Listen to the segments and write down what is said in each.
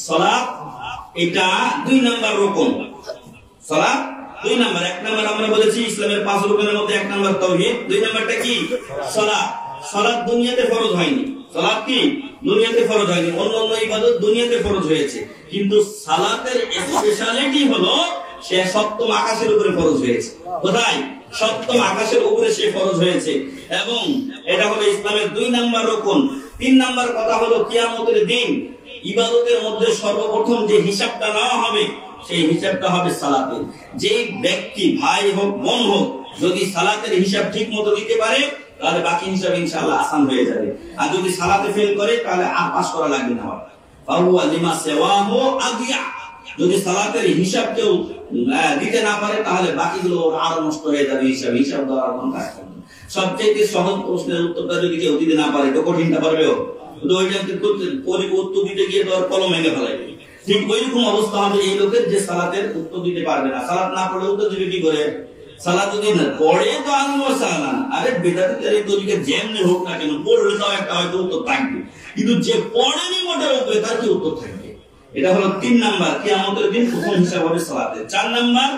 সালাত এটা 2 নাম্বার রকম। সালাত 2 নাম্বার। 1 নাম্বার আমরা বলেছি ইসলামের 5 রকমের মধ্যে 1 নাম্বার তাওহীদ, 2 নাম্বারটা কি? সালাত। সালাত দুনিয়াতে ফরজ হয়নি। সালাত কি দুনিয়াতে ফরজ হয়নি, অন্যান্য ইবাদত দুনিয়াতে ফরজ হয়েছে, কিন্তু সালাতের স্পেশালিটি হলো সে সপ্তম আকাশের উপরে ফরজ হয়েছে। কোথায়? সপ্তম আকাশের উপরে সে ফরজ হয়েছে, এবং এটা হলো ইসলামের 2 নাম্বার রকম। 3 নাম্বার কথা হলো কিয়ামতের দিন ইবাদতের মধ্যে সর্বপ্রথম যে হিসাবটা নেওয়া হবে সেই হিসাবটা হবে সালাতের। যে ব্যক্তি ভাই হোক বোন হোক যদি সালাতের হিসাব ঠিক মতো দিতে পারে তাহলে বাকি হিসাব ইনশাআল্লাহ আসান হয়ে যাবে, আর যদি সালাতে ফেল করে তাহলে আর পাস করা লাগবে না। ফাহুয়া লিমা সিওয়াহু আদিয়া। যদি সালাতের হিসাব কেউ দিতে না পারে তাহলে বাকিগুলো আরো নষ্ট হয়ে যাবে, হিসাব দেওয়ার কোনো কাজ করবে। সবচেয়ে সহজ প্রশ্নের উত্তরটা যদি কেউ দিতে না পারে তো কঠিনটা পারবেও, উত্তর দিতে গিয়ে তো আর কলম ভেঙে ফেলাইবে। ঠিক ওইরকম অবস্থা হবে এই লোকের যে সালাতের উত্তর দিতে পারবে না। সালাত না পড়লে উত্তর দিবে কি করে? সালাত যদি না পড়ে তো আনসালান, আরে বেদাতিদের এই তরিকে যেমনি হোক না কেন পড়লে তো একটা হয়তো উত্তর থাকবে, কিন্তু যে পড়েনি মোটের উপরে তার কি উত্তর থাকবে? এটা হলো 3 নাম্বার, কিয়ামতের দিন প্রথম হিসাব হবে সালাতের। 4 নাম্বার,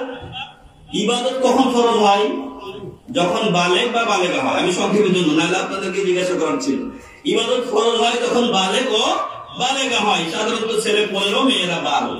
ইবাদত কখন ফরজ হয়? যখন বালেগ বা বালেগা হয়। আমি সংক্ষেপের জন্য নাহলে আপনাদেরকে জিজ্ঞাসা করার ছিল। ইবাদত ফরজ হয় যখন বালেগ ও বালেগা হয়, সাধারণত ছেলে 15 মেয়েরা 12,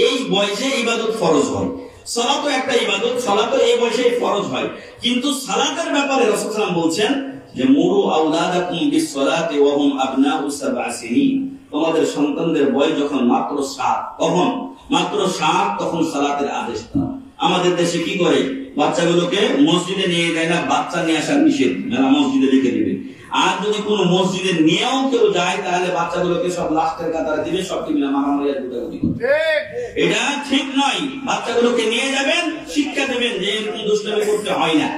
এই বয়সে ইবাদত ফরজ হয়। সালাতও একটা ইবাদত, সালাতও এই বয়সে ফরজ হয়, কিন্তু সালাতের ব্যাপারে রাসূল সাল্লাল্লাহু আলাইহি ওয়াসাল্লাম বলছেন যে মুরু আওলাদাকুম বিস-সালাতি ওয়া হুম আবনাউ 7 সিনিন। তোমাদের সন্তানদের বয়স যখন মাত্র 7, তখন মাত্র 7 তখন সালাতের আদেশ দাও। আমাদের দেশে কি করে? বাচ্চাগুলোকে মসজিদে নিয়ে যায় না, বাচ্চা নিয়ে আসা নিষেধ, যারা মসজিদে লিখে দিবে। আর যদি কোনো মসজিদে নিয়েও কেউ যায় তাহলে বাচ্চাগুলোকে সব লাস্টের কাতারে দিবে, সব টিমে মারামারি আর গুটাগুটি করবে। এটা ঠিক নয়। বাচ্চাগুলোকে নিয়ে যাবেন, শিক্ষা দেবেন যে এরকম দুষ্টামি করতে হয় না।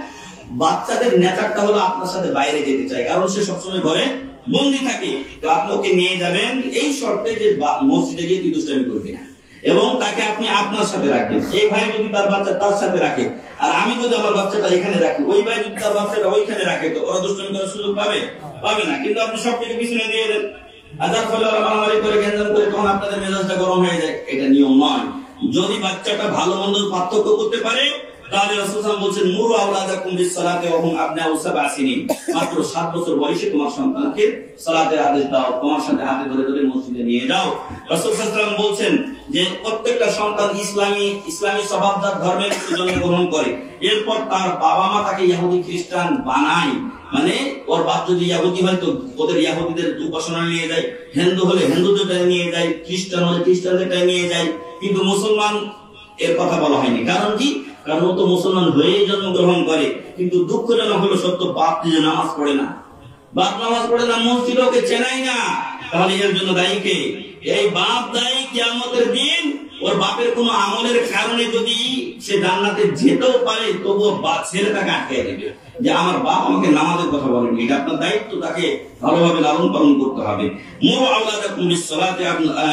বাচ্চাদের নেচারটা হলো আপনার সাথে বাইরে যেতে চায়, কারণ সে সবসময় ঘরে বন্দি থাকে। তো আপনি ওকে নিয়ে যাবেন এই শর্তে যে মসজিদে গিয়ে দুষ্টামি করবে না, এবং তাকে আপনি আপনার সাথে রাখবেন। এই ভাই যদি তার বাচ্চা তার সাথে রাখে, আর আমি যদি আমার বাচ্চাটা এখানে রাখি, ওই ভাই যদি তার বাচ্চাটা ওইখানে রাখে, তো ওরা দুষ্টামি করার সুযোগ পাবে? পাবে না। কিন্তু আপনি সবকিছু পিছনে দিয়ে দেন, আর যার ফলে ওরা মারামারি করে গ্যাঞ্জাম করে তখন আপনাদের মেজাজটা গরম হয়ে যায়। এটা নিয়ম নয়। যদি বাচ্চাটা ভালো মন্দ পার্থক্য করতে পারে তাহলে রাসূল সাল্লাল্লাহু আলাইহি ওয়াসাল্লাম বলছেন মুরু আওলাদাকুম বিস-সালাতি ওয়া হুম আবনাউ 7 সিনিন। মাত্র 7 বছর বয়সে তোমার সন্তানকে সালাতের আদেশ দাও, তোমার সাথে হাতে ধরে ধরে মসজিদে নিয়ে যাও। রাসূল সাল্লাল্লাহু আলাইহি ওয়াসাল্লাম বলছেন যে প্রত্যেকটা সন্তান ইসলামী স্বভাবজাত ধর্মের জন্মগ্রহণ করে, এরপর তার বাবা মা তাকে ইহুদি খ্রিস্টান বানায়। মানে ওর বাপ যদি ইহুদি হয় তো ওদের ইহুদিদের উপাসনা নিয়ে যায়, হিন্দু হলে হিন্দুদের নিয়ে যায়, খ্রিস্টান হলে খ্রিস্টানদের নিয়ে যায়, কিন্তু মুসলমান এর কথা বলা হয়নি। কারণ কি? কারণ ও তো মুসলমান হয়ে জন্মগ্রহণ করে, কিন্তু দুঃখজনক হলো সত্য বাপ যে নামাজ পড়ে না, মসজিদে ওকে চেনাই না। তাহলে এর জন্য দায়ী কে? এই বাপ দায়ী। কিয়ামতের দিন ওর বাপের কোনো আমলের কারণে যদি সে জান্নাতে যেতেও পারে তবুও ছেলেটাকে আটকে দেবে যে আমার বাপ আমাকে নামাজের কথা বলেনি। এটা আপনার দায়িত্ব, তাকে ভালোভাবে লালন পালন করতে হবে। মুরু আওলাদাকুম বিস-সালাতি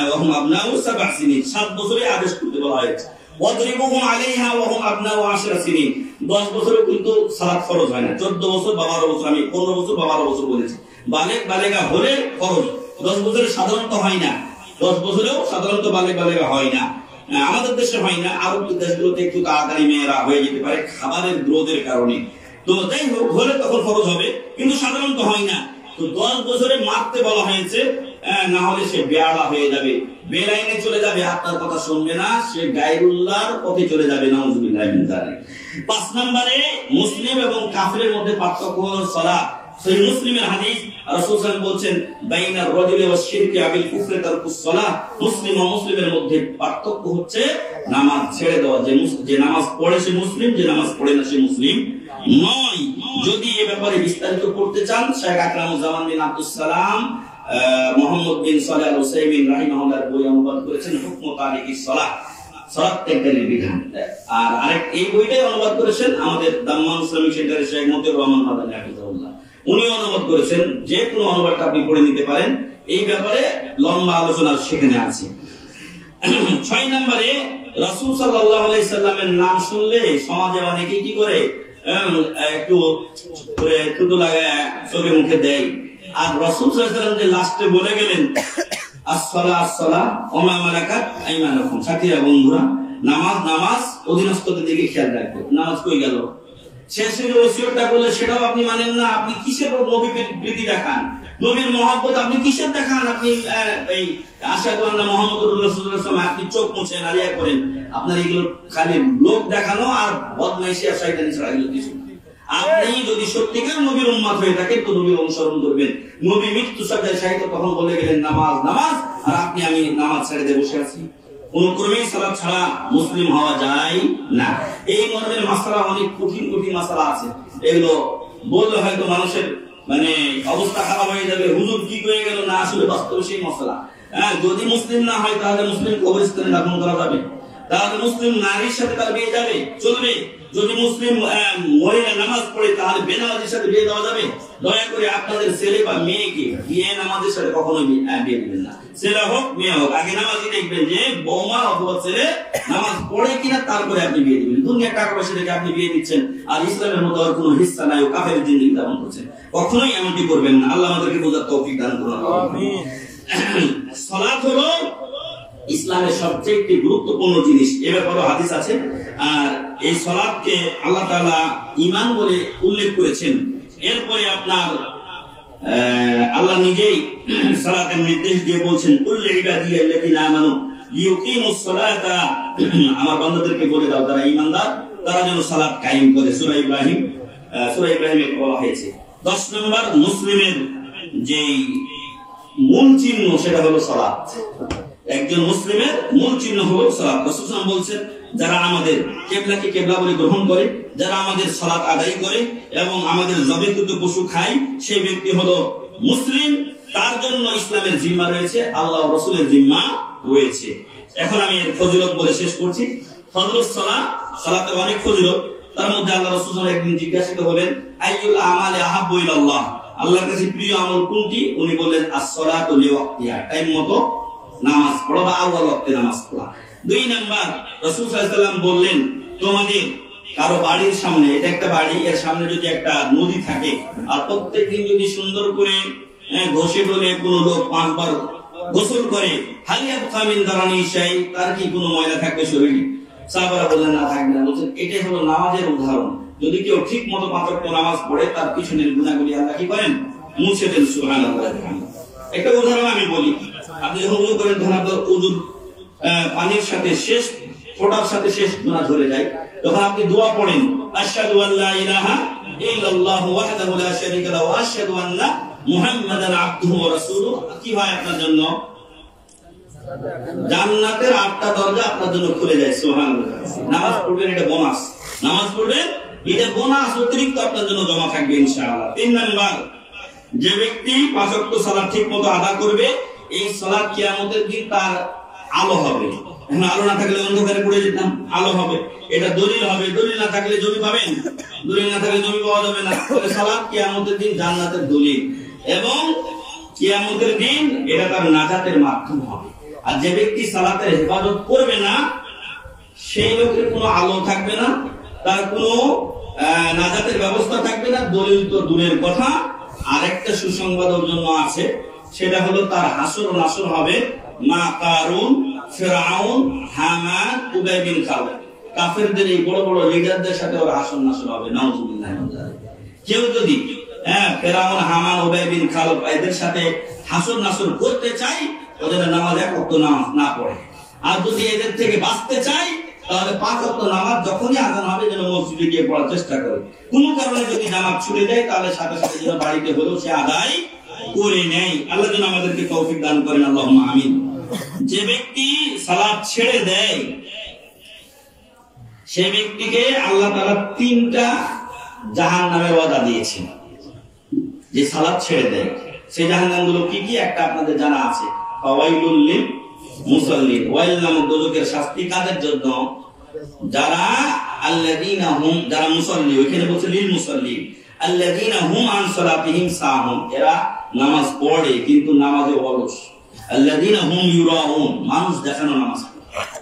ওয়া হুম আবনাউ 7 সিনিন, 7 বছরে আদেশ করতে বলা হয়েছে। ওয়াদরিবুহুম আলাইহা ওয়া হুম আবনাউ 10 সিনিন, 10 বছরে কিন্তু সালাত ফরজ হয় না। 14 বছর বা 12 বছর, আমি 15 বছর বা 12 বছর বলেছি। বালেগা হলে ফরজ, 10 বছরে সাধারণত হয় না, 10 বছরেও সাধারণত বালেগা হয় না। আমাদের দেশে হয় না, আরব দেশগুলোতে একটু তাড়াতাড়ি মেয়েরা হয়ে যেতে পারে খাবারের গ্রোথের কারণে। তো যাই হোক, হলে তখন ফরজ হবে, কিন্তু সাধারণত হয় না। তো 10 বছরে মারতে বলা হয়েছে, না হলে সে বেয়ালা হয়ে যাবে, বেলাইনে চলে যাবে, আপনার কথা শুনবে না, সে গায়রুল্লাহর পথে চলে যাবে। নাউজুবিল্লাহি মিন যালিক। 5 নম্বরে মুসলিম এবং কাফিরের মধ্যে পার্থক্য হলো সালাত। সহিহ মুসলিমের হাদিস, রাসূল সাল্লাল্লাহু আলাইহি ওয়াসাল্লাম বলছেন বাইনার রাজুলি ওয়াস শিরকি আবিল কুফরি তারকুস সালাহ। মুসলিম ও মুসলিমের মধ্যে পার্থক্য হচ্ছে নামাজ ছেড়ে দেওয়া। যে নামাজ পড়ে সে মুসলিম, যে নামাজ পড়ে না সে মুসলিম নয়। যদি এই ব্যাপারে বিস্তারিত করতে চান, শেখ আকরামুজ্জামান বিন আব্দুস সালাম মুহাম্মদ বিন সালেহ আল উসাইমিন রাহিমাহুল্লাহর বই অনুবাদ করেছেন হুকম তারিকিস সালাহ, সালাত ত্যাগের বিধান। আর আরেক এই বইটাই অনুবাদ করেছেন আমাদের দাম্মাম ইসলামিক সেন্টারের শেখ মতিউর রহমান মাদানী হাফিজাহুল্লাহ, উনি অনুবাদ করেছেন। যে কোনো অনুবাদটা আপনি পড়ে নিতে পারেন, এই ব্যাপারে লম্বা আলোচনা সেখানে আছে। 6 নম্বরে রাসূল সাল্লাল্লাহু আলাইহি সাল্লামের নাম শুনলে সমাজে অনেকেই কি করে, একটু করে থুতু লাগায় চোখে মুখে দেয়। আর রাসূল সাল্লাল্লাহু আলাইহি সাল্লাম যে লাস্টে বলে গেলেন আসসালাহ আসসালাহ ওয়া মা মালাকাত আইমানুকুম। সাথীরা বন্ধুরা, নামাজ নামাজ অধীনস্থদের দিকে খেয়াল রাখবে। নামাজ কই গেল? শেষে যে ওসিয়তটা করলে সেটাও আপনি মানেন না। আপনি কিসের নবী প্রীতি দেখান, নবীর মহব্বত আপনি কিসের দেখান? আপনি এই আশহাদু আন্না মুহাম্মাদুর রাসূলুল্লাহ সময় আপনি চোখ মুছে নারিয়া করেন। আপনার এগুলো খালি লোক দেখানো আর বদমাইশি আর শয়তানি ছাড়া এগুলো কিছু। আপনি যদি সত্যিকার নবীর উম্মত হয়ে থাকেন তো নবীর অনুসরণ করবেন। নবী মৃত্যু সজ্জায় শায়িত তখন বলে গেলেন নামাজ নামাজ, আর আপনি আমি নামাজ ছেড়ে দিয়ে বসে আছি। কোন ক্রমেই সালাত ছাড়া মুসলিম হওয়া যায় না। এই মর্মের মাসআলা অনেক কঠিন কঠিন মাসআলা আছে, এগুলো বললে হয়তো মানুষের মানে অবস্থা খারাপ হয়ে যাবে। হুজুর কি হয়ে গেল, না আসলে বাস্তবে সেই মাসআলা। যদি মুসলিম না হয় তাহলে মুসলিম কবরস্থানে দাফন করা যাবে, তাহলে মুসলিম নারীর সাথে তার বিয়ে যাবে চলবে। যদি মুসলিম মহিলা নামাজ পড়ে তাহলে বেনামাজির সাথে বিয়ে দেওয়া যাবে? দয়া করে আপনাদের ছেলে বা মেয়েকে বিয়ে নামাজের সাথে কখনোই বিয়ে দিবেন না। ছেলে হোক মেয়ে হোক, আগে নামাজই দেখবেন যে বৌমা অথবা ছেলে নামাজ পড়ে কিনা, তারপরে আপনি বিয়ে দিবেন। দুনিয়ার টাকা পয়সা থেকে আপনি বিয়ে দিচ্ছেন আর ইসলামের মতো আর কোনো হিস্সা নাই, ও কাফের জিন্দেগি যাপন করছেন। কখনোই এমনটি করবেন না। আল্লাহ আমাদেরকে বোঝার তৌফিক দান করুন। আমিন। সালাত হলো ইসলামের সবচেয়ে একটি গুরুত্বপূর্ণ জিনিস, এ ব্যাপারে হাদিস আছে। আর এই সালাতকে আল্লাহ তাআলা ঈমান বলে উল্লেখ করেছেন। এরপরে আপনার আল্লাহ নিজেই সালাতের নির্দেশ দিয়ে বলছেন, কুল ইবাদিয়াল্লাযিনা আমানু লিয়ুকিমুস সালাতা, আমার বান্দাদেরকে বলে দাও যারা ঈমানদার তারা যেন সালাত কায়েম করে। সূরা ইব্রাহিমে বলা হয়েছে। 10 নম্বর মুসলিমের যে মূল চিহ্ন সেটা হলো সালাত। একজন মুসলিমের মূল চিহ্ন হলো সালাত। রাসূল সাল্লাল্লাহু আলাইহি ওয়াসাল্লাম বলছেন, যারা আমাদের কিবলাকে কিবলা বলে গ্রহণ করে, যারা আমাদের সালাত আদায় করে এবং আমাদের জবেকৃত পশু খায়, সেই ব্যক্তি হলো মুসলিম। তার জন্য ইসলামের জিম্মা রয়েছে, আল্লাহ ও রাসূলের জিম্মা রয়েছে। এখন আমি এর ফজিলত বলে শেষ করছি। ফজলুস সালাত, সালাতের অনেক ফজিলত। তার মধ্যে আল্লাহ রাসূল সাল্লাল্লাহু আলাইহি ওয়াসাল্লাম একদিন জিজ্ঞাসিত হলেন, আইয়ুল আমালি আহাব্বু ইলাল্লাহ, আল্লাহর কাছে প্রিয় আমল কোনটি? উনি বললেন, আস-সালাতু লিওয়াক্তিহা, টাইম মতো নামাজ পড়া বা আউয়াল ওয়াক্তে নামাজ পড়া। 2 নাম্বার রাসূল সাল্লাল্লাহু আলাইহি ওয়াসাল্লাম বললেন, তোমাদের কারো বাড়ির সামনে, এটা একটা বাড়ি, এর সামনে যদি একটা নদী থাকে আর প্রত্যেকদিন যদি সুন্দর করে ঘষে ডলে কোনো লোক 5 বার গোসল করে, হালিয়াত কামিন দারানি শাই, তার কি কোনো ময়লা থাকবে শরীরে? সাহাবারা বললেন, না থাকবে না। বলছেন, এটাই হলো নামাজের উদাহরণ। যদি কেউ ঠিক মতো 5 ওয়াক্ত নামাজ পড়ে তার পিছনের গুনাহগুলি আল্লাহ কি করেন? মুছে দেন। সুবহানাল্লাহ। একটা উদাহরণ আমি বলি। আপনি যখন ওযু করেন, ধরেন আপনার ওযুর পানির সাথে শেষ ফোঁটার সাথে শেষ গুনাহ ধরে যায়, তখন আপনি দোয়া পড়েন, আশহাদু আল্লা ইলাহা ইল্লাল্লাহু ওয়াহদাহু লা শারীকা লাহু ওয়া আশহাদু আন্না মুহাম্মাদান আবদুহু ওয়া রাসূলুহু। কি হয় আপনার জন্য? জান্নাতের 8টা দরজা আপনার জন্য খুলে যায়। সুবহানাল্লাহ। নামাজ পড়বেন, এটা বোনাস। নামাজ পড়বেন, এটা বোনাস অতিরিক্ত আপনার জন্য জমা থাকবে ইনশাআল্লাহ। 3 নাম্বার, যে ব্যক্তি 5 ওয়াক্ত সালাত ঠিকমতো আদা করবে, এই সালাত কিয়ামতের দিন তার আলো হবে। এখন আলো না থাকলে অন্ধকারে পড়ে যেতাম, আলো হবে। এটা দলিল হবে। দলিল না থাকলে জমি পাবেন, দলিল না থাকলে জমি পাওয়া যাবে না। তাহলে সালাত কিয়ামতের দিন জান্নাতের দলিল, এবং কিয়ামতের দিন এটা তার নাজাতের মাধ্যম হবে। আর যে ব্যক্তি সালাতের হেফাজত করবে না, সেই লোকের কোনো আলো থাকবে না, তার কোনো নাজাতের ব্যবস্থা থাকবে না। দলিল তো দূরের কথা, আরেকটা সুসংবাদ ওর জন্য আছে, সেটা হলো তার হাসর ও নাসর হবে মা কারুন, ফিরআউন, হামান, উবাই বিন খালদ। কাফেরদের এই বড় বড় লিডারদের সাথে ওর হাসর নাসর হবে। নাউযুবিল্লাহ। কেউ যদি ফিরআউন, হামান, উবাই বিন খালদ এদের সাথে হাসর নাসর করতে চাই, ওদের নামাজ 1 ওয়াক্ত নামাজ না পড়ে। আর যদি এদের থেকে বাঁচতে চাই, তাহলে 5 ওয়াক্ত নামাজ যখনই আযান হবে যেন মসজিদে গিয়ে পড়ার চেষ্টা করে। কোনো কারণে যদি জামাত ছুটে যায়, তাহলে সাথে সাথে যেন বাড়িতে হলেও সে আদায় করে নেয়। আল্লাহ যেন আমাদেরকে তৌফিক দান করেন। আল্লাহুম্মা আমিন। যে ব্যক্তি সালাত ছেড়ে দেয়, সে ব্যক্তিকে আল্লাহ তাআলা 3টা জাহান্নামের ওয়াদা দিয়েছেন। যে সালাত ছেড়ে দেয়, সেই জাহান্নামগুলো কি কি একটা আপনাদের জানা আছে। ফাওয়াইলুল লিল মুসাল্লিন, ওয়াইল নামক দোজখের শাস্তি কাদের জন্য? যারা আল্লাযীনা হুম, যারা মুসাল্লি, ওখানে বলছে লিল মুসাল্লিন, আল্লাযীনা হুম আন সালাতিহিম সাহুন, এরা নামাজ পড়ে কিন্তু নামাজে অলস। আল্লাযীনা হুম ইউরাউন, মানুষ দেখানো নামাজ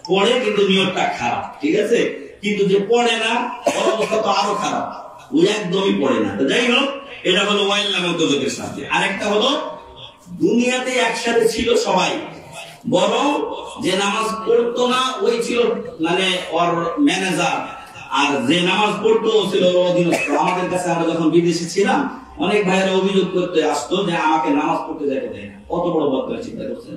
পড়ে কিন্তু নিয়তটা খারাপ, ঠিক আছে? কিন্তু যে পড়ে না, ওর অবস্থা তো আরো খারাপ, ওই একদমই পড়ে না। তো যাই হোক, এটা হলো ওয়াইল নামক দোজখের শাস্তি। আরেকটা হলো দুনিয়াতে একসাথে ছিল সবাই, বরং যে নামাজ পড়তো না ওই ছিল মানে ওর ম্যানেজার, আর যে নামাজ পড়তো ও ছিল ওর অধীনস্থ। আমাদের কাছে আমরা যখন বিদেশে ছিলাম অনেক ভাইয়েরা অভিযোগ করতে আসতো যে আমাকে নামাজ পড়তে যাইতে দেয় না। কত বড় বদলা চিন্তা করছেন!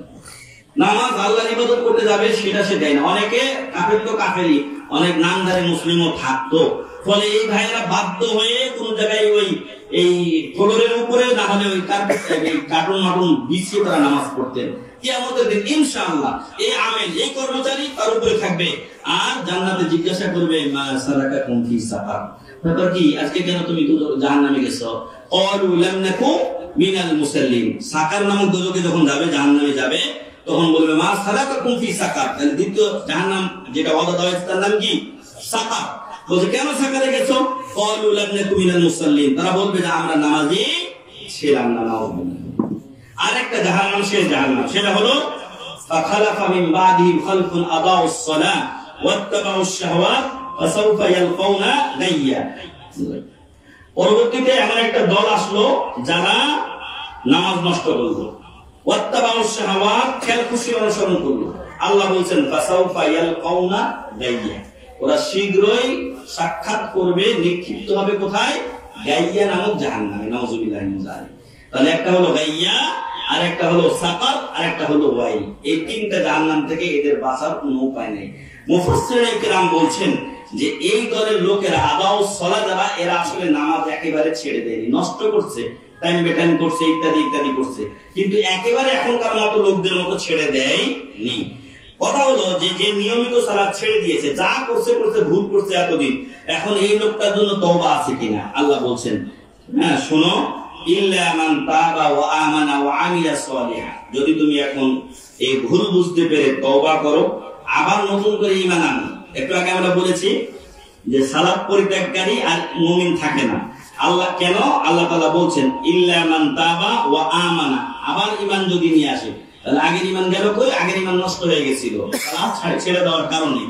নামাজ আল্লাহর ইবাদত করতে যাবে সেটা সে দেয় না। অনেকে কাফের তো কাফেরই, অনেক নামধারী মুসলিমও থাকতো। ফলে এই ভাইয়েরা বাধ্য হয়ে কোন জায়গায় ওই এই ফ্লোরের উপরে না হলে ওই কার্টুন মাটুন বিছিয়ে তারা নামাজ পড়তেন। কিয়ামতের দিন ইনশাআল্লাহ এই আমেল, এই কর্মচারী তার উপরে থাকবে, আর জান্নাতে জিজ্ঞাসা করবে মা সালাকাকুম ফি সাকার, ব্যাপার কি আজকে কেন তুমি জাহান্নামে গেছো? ক্বালু লাম নাকু মিনাল মুসাল্লিন। সাকার নামক দোজখে যখন যাবে, জাহান্নামে যাবে, তখন বলবে মা সালাকাকুম ফি সাকার। তাহলে দ্বিতীয় জাহান্নাম যেটা ওয়াদা দেওয়া হয়েছে তার নাম কি? সাকার। বলছে কেন সাকারে গেছো? ক্বালু লাম নাকু মিনাল মুসাল্লিন। তারা বলবে যে আমরা নামাজি ছিলাম না। নাউযুবিল্লাহ। আরেকটা জাহান্নাম, শেষ জাহান্নাম, সেটা হলো ফাখালাফা মিন বাদিহিম খালফুন আদাউস সালাহ ওয়াত্তাবাউশ শাহওয়াত ফাসাউফা ইয়ালকাউনা গাইয়া। পরবর্তীতে এমন একটা দল আসলো যারা নামাজ নষ্ট করলো, ওয়াত্তাবাউশ শাহওয়াত, খেলখুশি অনুসরণ করলো। আল্লাহ বলছেন ফাসাউফা ইয়ালকাউনা গাইয়া, ওরা শীঘ্রই সাক্ষাৎ করবে, নিক্ষিপ্ত হবে কোথায়? গাইয়া নামক জাহান্নামে। নাউযুবিল্লাহ মিন যালিক। তাহলে একটা হলো গাইয়া, আর একটা হলো সাকার, আর একটা হলো ওয়াইল। এই তিনটা জাহান্নাম থেকে এদের বাঁচার কোনো উপায় নেই। মুফাসসিরিনে কিরাম বলছেন যে এই দলের লোকেরা আদাউস সালাহ যারা, এরা আসলে নামাজ একেবারে ছেড়ে দেয়নি, নষ্ট করছে, টাইম বেটাইম করছে, ইত্যাদি ইত্যাদি করছে, কিন্তু একেবারে এখনকার মতো লোকদের মতো ছেড়ে দেয়নি। কথা হলো যে যে নিয়মিত সালাত ছেড়ে দিয়েছে, যা করছে করছে, ভুল করছে এতদিন, এখন এই লোকটার জন্য তওবা আছে কিনা? আল্লাহ বলছেন হ্যাঁ শোনো, ইল্লা মান তাবা ওয়া আমানা ওয়া আমিলা সালিহা, যদি তুমি এখন এই ভুল বুঝতে পেরে তওবা করো, আবার নতুন করে ঈমান আনো। একটু আগে আমরা বলেছি যে সালাত পরিত্যাগকারী আর মুমিন থাকে না। আল্লাহ কেন? আল্লাহ তাআলা বলছেন ইল্লা মান তাবা ওয়া আমানা, আবার ঈমান যদি নিয়ে আসে, তাহলে আগের ঈমান গেল কই? আগের ঈমান নষ্ট হয়ে গেছিল সালাত ছেড়ে দেওয়ার কারণে।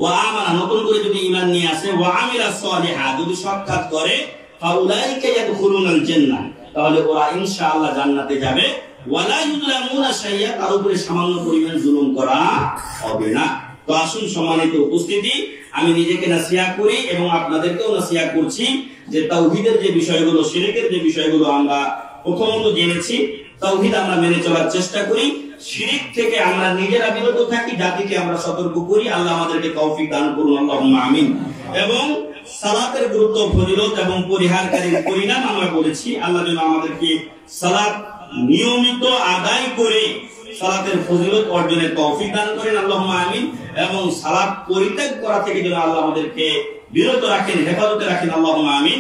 ওয়া আমানা, নতুন করে যদি ঈমান নিয়ে আসে, ওয়া আমিলা সালিহা, যদি সৎ কাজ করে, ফাউলাইকা ইয়াদখুলুনাল জান্নাহ, তাহলে ওরা ইনশাআল্লাহ জান্নাতে যাবে। ওয়ালা ইউযলামুনা শাইয়া, তার উপরে সামান্য পরিমাণ জুলুম করা হবে না। তো আসুন সম্মানিত উপস্থিতি, আমি নিজেকে নাসিহা করি এবং আপনাদেরকেও নাসিহা করছি যে তাওহীদের যে বিষয়গুলো, শিরকের যে বিষয়গুলো আমরা প্রথমত জেনেছি, তাওহীদ আমরা মেনে চলার চেষ্টা করি, শিরক থেকে আমরা নিজেরা বিরত থাকি, জাতিকে আমরা সতর্ক করি। আল্লাহ আমাদেরকে তৌফিক দান করুন, আল্লাহুম্মা আমিন। এবং সালাতের গুরুত্ব, ফজিলত এবং পরিহারকারীর পরিণাম আমরা বলেছি। আল্লাহ যেন আমাদেরকে সালাত নিয়মিত আদায় করে সালাতের ফজিলত অর্জনের তৌফিক দান করেন, আল্লাহুম্মা আমিন। এবং সালাত পরিত্যাগ করা থেকে যেন আল্লাহ আমাদেরকে বিরত রাখেন, হেফাজতে রাখেন, আল্লাহুম্মা আমিন।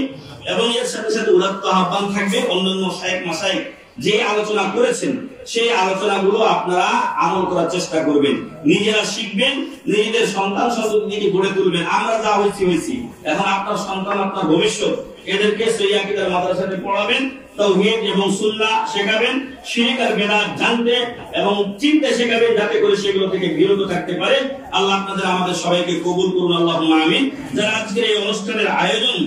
এবং এর সাথে সাথে উদাত্ত আহ্বান থাকবে, অন্যান্য শায়েখ মাশায়েখ যে আলোচনা করেছেন সেই আলোচনাগুলো আপনারা আমল করার চেষ্টা করবেন, নিজেরা শিখবেন, নিজেদের সন্তান সন্ততিকে গড়ে তুলবেন। আমরা যা হয়েছি, এখন আপনার সন্তান, আপনার ভবিষ্যৎ, এদেরকে সহিহ আকীদার মাদ্রাসাতে পড়াবেন, তাওহীদ এবং সুন্নাহ শেখাবেন, শিরক আর বিদআত জানতে এবং চিনতে শেখাবেন, যাতে করে সেগুলো থেকে বিরত থাকতে পারে। আল্লাহ আপনাদের আমাদের সবাইকে কবুল করুন, আল্লাহুম্মা আমিন। যারা আজকের এই অনুষ্ঠানের আয়োজন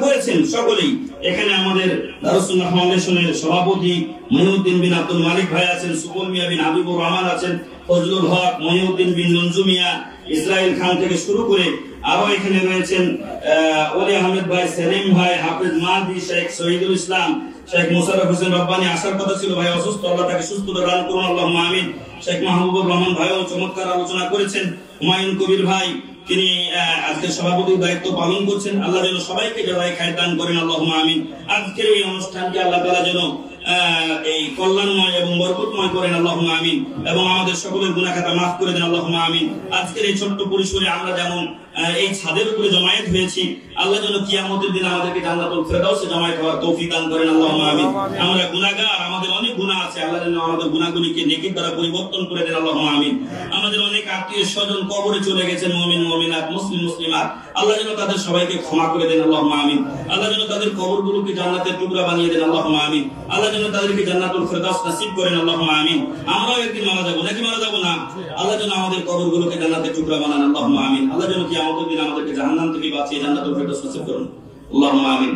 করেছেন সকলেই, এখানে আমাদের দারুস সুন্নাহ ফাউন্ডেশনের সভাপতি মহিউদ্দিন বিন আব্দুল মালিক ভাই আছেন, সুবল মিয়া বিন হাবিবুর রহমান আছেন, ফজলুল হক, মহিউদ্দিন বিন নঞ্জু মিয়া, ইসরাইল খান থেকে শুরু করে আরো এখানে রয়েছেন ওলি আহমেদ ভাই, সেলিম ভাই, হাফেজ মাহদি, শেখ শহীদুল ইসলাম, শেখ মোশাররফ হোসেন রব্বানি। আসার কথা ছিল, ভাই অসুস্থ, আল্লাহ তাকে সুস্থতা দান করুন, আল্লাহুম্মা আমিন। শেখ মাহবুবুর রহমান ভাইও চমৎকার আলোচনা করেছেন। হুমায়ুন কবির ভাই, তিনি আজকের সভাপতির দায়িত্ব পালন করছেন। আল্লাহ যেন সবাইকে জাযায়ে খায়র দান করেন, আল্লাহুম্মা আমিন। আজকের এই অনুষ্ঠানকে আল্লাহ তাআলা যেন এই কল্যাণময় এবং বরকতময় করেন, আল্লাহুম্মা আমিন। এবং আমাদের সকলের গুনাহ খাতা মাফ করে দেন, আল্লাহুম্মা আমিন। আজকের এই ছোট্ট পরিসরে আমরা যেমন এই ছাদের উপরে জমায়েত হয়েছি, আল্লাহ যেন কিয়ামতের দিন আমাদেরকে জান্নাতুল ফেরদাউসে জমায়েত হওয়ার তৌফিক দান করেন, আল্লাহুম্মা আমিন। আমরা গুনাহগার, আমাদের অনেক গুনাহ আছে, আল্লাহ যেন আমাদের গুনাহগুলিকে নেকির দ্বারা পরিবর্তন করে দেন, আল্লাহুম্মা আমিন। আমাদের অনেক আত্মীয় স্বজন কবরে চলে গেছেন, মুমিন মুমিনাত, মুসলিম মুসলিমাত, আল্লাহ যেন তাদের সবাইকে ক্ষমা করে দেন, আল্লাহুম্মা আমিন। আল্লাহ যেন তাদের কবরগুলোকে জান্নাতের টুকরা বানিয়ে দেন, আল্লাহুম্মা আমিন। আল্লাহ যেন তাদেরকে জান্নাতুল ফেরদাউস নসিব করেন, আল্লাহুম্মা আমিন। আমরাও একদিন মারা যাব, নাকি মারা যাব না? আল্লাহ যেন আমাদের কবরগুলোকে জান্নাতের টুকরা বানান, আল্লাহুম্মা আমিন। আল্লাহ যেন কিয়ামতের দিন আমাদেরকে জাহান্নাম থেকে বাঁচিয়ে জান্নাতুল ফেরদাউস নসিব করুন, আল্লাহুম্মা আমিন।